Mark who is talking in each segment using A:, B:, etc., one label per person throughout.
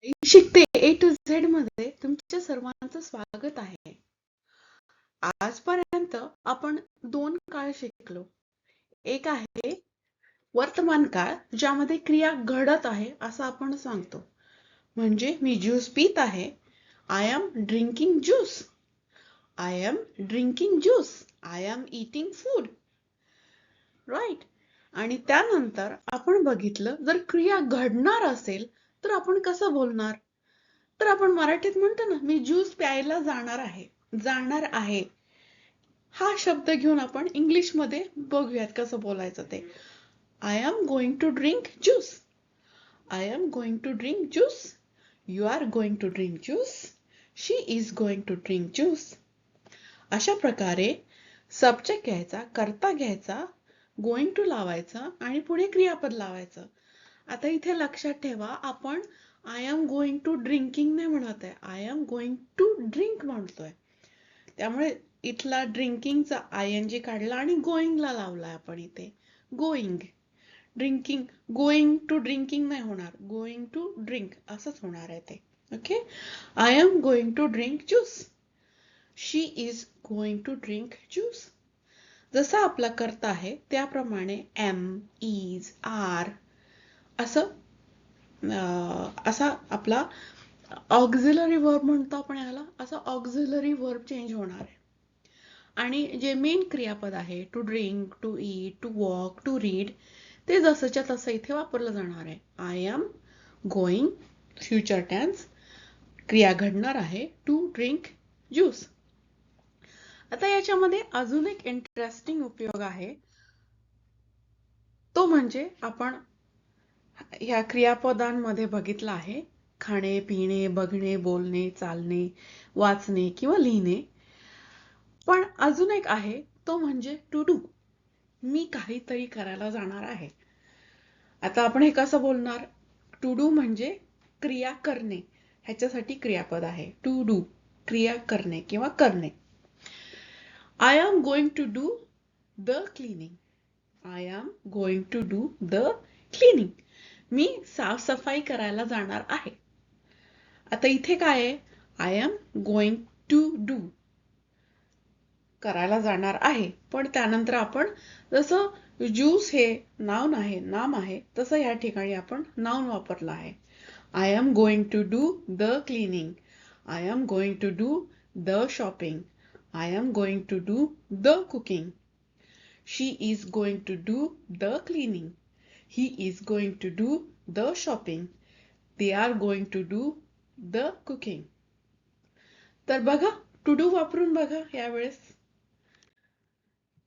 A: शिकते ए to Z मध्ये तुमच्या सर्वांचं स्वागत आहे. आजपर्यंत आपण दोन काळ शिकलो. एक आहे वर्तमान काळ, ज्यामध्ये क्रिया घडत आहे असं आपण सांगतो. म्हणजे मी ज्यूस पित आहे. I am drinking juice. I am drinking juice. I am eating food. Right. आणि त्यानंतर आपण बघितलं, जर क्रिया घडणार असेल तर आपण कसं बोलणार? तर आपण मराठीत म्हणतो ना, मी ज्यूस प्यायला जाणार आहे. जाणार आहे हा शब्द घेऊन आपण इंग्लिश मध्ये बघूयात कसं बोलायचं ते. I am going to drink juice. I am going to drink juice. You are going to drink juice. She is going to drink juice. अशा प्रकारे सब्जेक्ट घ्यायचा, कर्ता घ्यायचा, गोइंग टू लावायचा आणि पुढे क्रियापद लावायचं. आता इथे लक्षात ठेवा, आपण I am going to drinking नाही म्हणत आहे, I am going to drink म्हणतोय. त्यामुळे इथला ड्रिंकिंगचा आय एन जी काढला आणि गोइंगला लावलाय आपण इथे. Going drinking, going to drinking नाही होणार, गोइंग टू ड्रिंक असंच होणार आहे ते. Okay. I am going to drink juice. She is going to drink juice. जसा आपला कर्ता आहे त्याप्रमाणे एम, इज, आर असं असा आपला ऑक्झिलरी वर्ब म्हणतो आपण याला, असा ऑक्झिलरी वर्ब चेंज होणार आहे. आणि जे मेन क्रियापद आहे, to drink, to eat, to walk, to read, ते जसंच्या तसं इथे वापरलं जाणार आहे. I am going, future tense, क्रिया घडणार आहे, टू ड्रिंक ज्यूस. आता याच्यामध्ये अजून एक इंटरेस्टिंग उपयोग आहे, तो म्हणजे आपण ह्या क्रियापदांमध्ये बघितला आहे खाणे, पिणे, बघणे, बोलणे, चालणे, वाचणे किंवा लिहिणे. पण अजून एक आहे, तो म्हणजे टू डू. मी काहीतरी करायला जाणार आहे. आता आपण हे कसं बोलणार? टू डू म्हणजे क्रिया करणे, ह्याच्यासाठी क्रियापद आहे. टू डू क्रिया करणे किंवा करणे. I am going to do the cleaning. I am going to do the cleaning. मी साफसफाई करायला जाणार आहे. आता इथे काय आहे? I am going to do, करायला जाणार आहे. पण त्यानंतर आपण जसं ज्यूस हे नाउन आहे, नाम आहे, तसं या ठिकाणी आपण नाउन वापरलं आहे. I am going to do the cleaning. I am going to do the shopping. I am going to do the cooking. She is going to do the cleaning. He is going to do the shopping. They are going to do the cooking. तर बघा, to do वापरून बघा यावेळेस.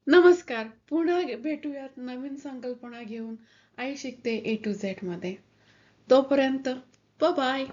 A: नमस्कार, पुन्हा भेटूयात नवीन संकल्पना घेऊन आई शिकते ए टू झेड मध्ये. तोपर्यंत बाय बाय.